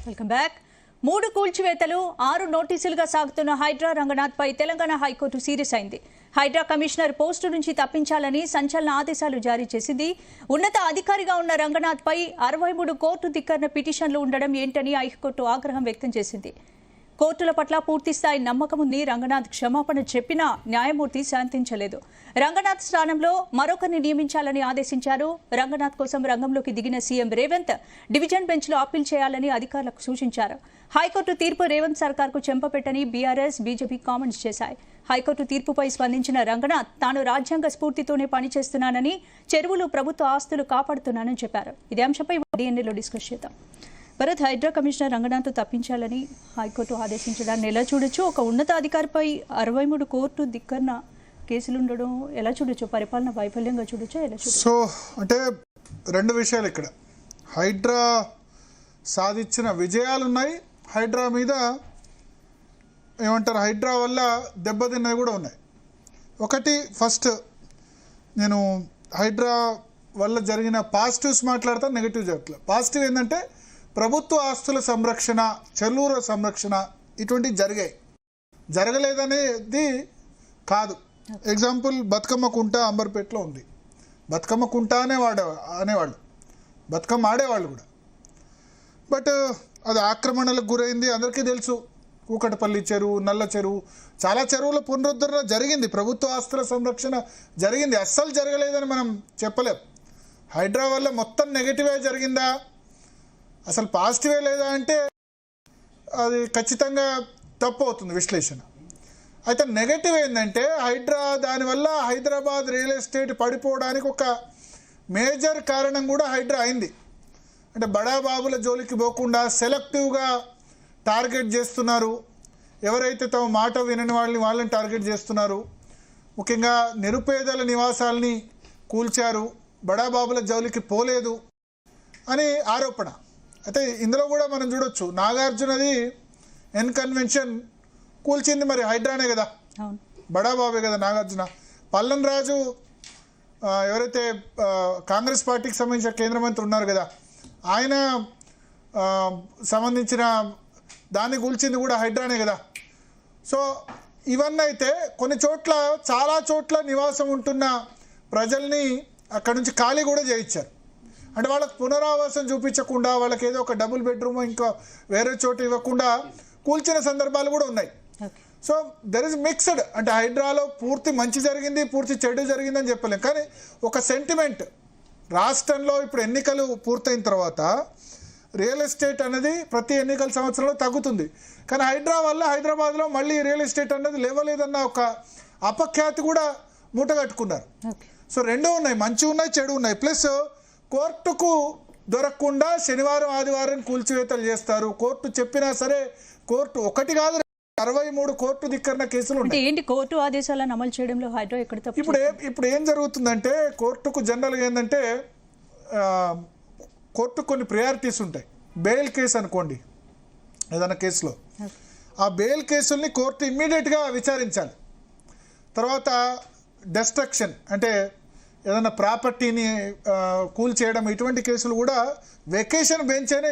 Welcome back. 3 కూల్చివేతలు 6 నోటీసులుగా సాగుతున్న హైడ్రా రంగనాథ్ పై Telangana high court serious అయింది. హైడ్రా కమిషనర్ పోస్టు నుంచి తప్పించాలని సంచలన ఆదేశాలు జారీ చేసింది. ఉన్నత అధికారిగా ఉన్న రంగనాథ్ పై 63 కోర్టు ధిక్కరణ పిటిషన్లు ఉండడం ఏంటని హైకోర్టు ఆగ్రహం వ్యక్తం చేసింది. కోర్టుల పట్ల పూర్తిస్థాయి నమ్మకం ఉంది. రంగనాథ్ క్షమాపణ చెప్పినా న్యాయమూర్తి శాంతించలేదు. రంగనాథ్ స్థానంలో మరొకరిని నియమించాలని ఆదేశించారు. రంగనాథ్ కోసం రంగంలోకి దిగిన సీఎం రేవంత్ డివిజన్ బెంచ్లో అప్పీల్ చేయాలని అధికారులకు సూచించారు. హైకోర్టు తీర్పు రేవంత్ సర్కార్కు చెంపపెట్టని బీఆర్ఎస్, బీజేపీ కామెంట్స్ చేశాయి. హైకోర్టు తీర్పుపై స్పందించిన రంగనాథ్ తాను రాజ్యాంగ స్ఫూర్తితోనే పనిచేస్తున్నానని, చెరువులు ప్రభుత్వ ఆస్తులు కాపాడుతున్నానని చెప్పారు. ఇదే అంశంపై డిఎన్ఏలో డిస్కస్ చేద్దాం. భరత్, హైడ్రా కమిషనర్ రంగనాథ్ తప్పించాలని హైకోర్టు ఆదేశించడాన్ని ఎలా చూడొచ్చు? ఒక ఉన్నత అధికారిపై 63 కోర్టు ధిక్కరణ కేసులు ఉండడం ఎలా చూడొచ్చు? పరిపాలన వైఫల్యంగా చూడొచ్చా, ఎలా చూడొచ్చు? సో అంటే 2 విషయాలు ఇక్కడ. హైడ్రా సాధించిన విజయాలు ఉన్నాయి, హైడ్రా మీద ఏమంటారు, హైడ్రా వల్ల దెబ్బతిన్నవి కూడా ఉన్నాయి. ఒకటి, ఫస్ట్ నేను హైడ్రా వల్ల జరిగిన పాజిటివ్స్ మాట్లాడతాను, నెగిటివ్ చెప్పట్లేదు. పాజిటివ్ ఏంటంటే ప్రభుత్వ ఆస్తుల సంరక్షణ, చెరువుల సంరక్షణ ఇటువంటివి జరిగాయి. జరగలేదనేది కాదు. ఎగ్జాంపుల్, బతుకమ్మ కుంట అంబర్పేటలో ఉంది. బతుకమ్మ కుంట అనేవాళ్ళు, బతుకమ్మ ఆడేవాళ్ళు కూడా. బట్ అది ఆక్రమణలకు గురైంది, అందరికీ తెలుసు. కూకటపల్లి చెరువు, నల్ల చెరువు, చాలా చెరువుల పునరుద్ధరణ జరిగింది, ప్రభుత్వ ఆస్తుల సంరక్షణ జరిగింది. అస్సలు జరగలేదని మనం చెప్పలేం. హైడ్రా వల్ల మొత్తం నెగిటివే జరిగిందా, అసలు పాజిటివే లేదా అంటే అది ఖచ్చితంగా తప్పు అవుతుంది విశ్లేషణ. అయితే నెగటివ్ ఏంటంటే హైడ్రా, దానివల్ల హైదరాబాద్ రియల్ ఎస్టేట్ పడిపోవడానికి ఒక మేజర్ కారణం కూడా హైడ్రా అయింది. అంటే బడాబాబుల జోలికి పోకుండా సెలెక్టివ్గా టార్గెట్ చేస్తున్నారు. ఎవరైతే తమ మాట వినని వాళ్ళని టార్గెట్ చేస్తున్నారు. ముఖ్యంగా నిరుపేదల నివాసాలని కూల్చారు, బడాబాబుల జోలికి పోలేదు అని ఆరోపణ. అయితే ఇందులో కూడా మనం చూడొచ్చు, నాగార్జునది ఎన్ కన్వెన్షన్ కూల్చింది మరి హైడ్రానే కదా, బడాబాబే కదా నాగార్జున. పల్లన్ రాజు ఎవరైతే కాంగ్రెస్ పార్టీకి సంబంధించిన కేంద్ర మంత్రి ఉన్నారు కదా, ఆయన సంబంధించిన దాన్ని కూల్చింది కూడా హైడ్రానే కదా. సో ఇవన్నీ అయితే కొన్ని చోట్ల, చాలా చోట్ల నివాసం ఉంటున్న ప్రజల్ని అక్కడ నుంచి ఖాళీ కూడా చేయించారు. అంటే వాళ్ళకి పునరావాసం చూపించకుండా, వాళ్ళకి ఏదో ఒక డబుల్ బెడ్రూమ్ ఇంకా వేరే చోటు ఇవ్వకుండా కూల్చిన సందర్భాలు కూడా ఉన్నాయి. So there is mixed. అంటే హైడ్రాలో పూర్తి మంచి జరిగింది, పూర్తి చెడు జరిగిందని చెప్పలేం. కానీ ఒక సెంటిమెంట్ రాష్ట్రంలో ఇప్పుడు ఎన్నికలు పూర్తయిన తర్వాత రియల్ ఎస్టేట్ అనేది ప్రతి ఎన్నికల సంవత్సరంలో తగ్గుతుంది. కానీ హైడ్రా వల్ల హైదరాబాద్లో మళ్ళీ రియల్ ఎస్టేట్ అనేది లేవలేదన్న ఒక అపఖ్యాతి కూడా మూటగట్టుకున్నారు. సో 2 ఉన్నాయి, మంచి ఉన్నాయి, చెడు ఉన్నాయి. ప్లస్ కోర్టుకు దొరకకుండా శనివారం ఆదివారం కూల్చివేతలు చేస్తారు. కోర్టు చెప్పినా సరే, కోర్టు ఒకటి కాదు 63 కోర్టు ధిక్కరణ కేసులు ఉన్నాయి. ఏంటి కోర్టు ఆదేశాలను అమలు చేయడంలో హైడ్రా ఎక్కడ తప్పు? ఇప్పుడు ఏం జరుగుతుందంటే, కోర్టుకు జనరల్గా ఏంటంటే కోర్టుకు కొన్ని ప్రయారిటీస్ ఉంటాయి. బెయిల్ కేసు అనుకోండి, ఏదైనా కేసులో ఆ బెయిల్ కేసుల్ని కోర్టు ఇమ్మీడియట్గా విచారించాలి. తర్వాత డెస్ట్రక్షన్ అంటే ఏదైనా ప్రాపర్టీని కూల్ చేయడం, ఇటువంటి కేసులు కూడా వెకేషన్ బెంచ్ అయినా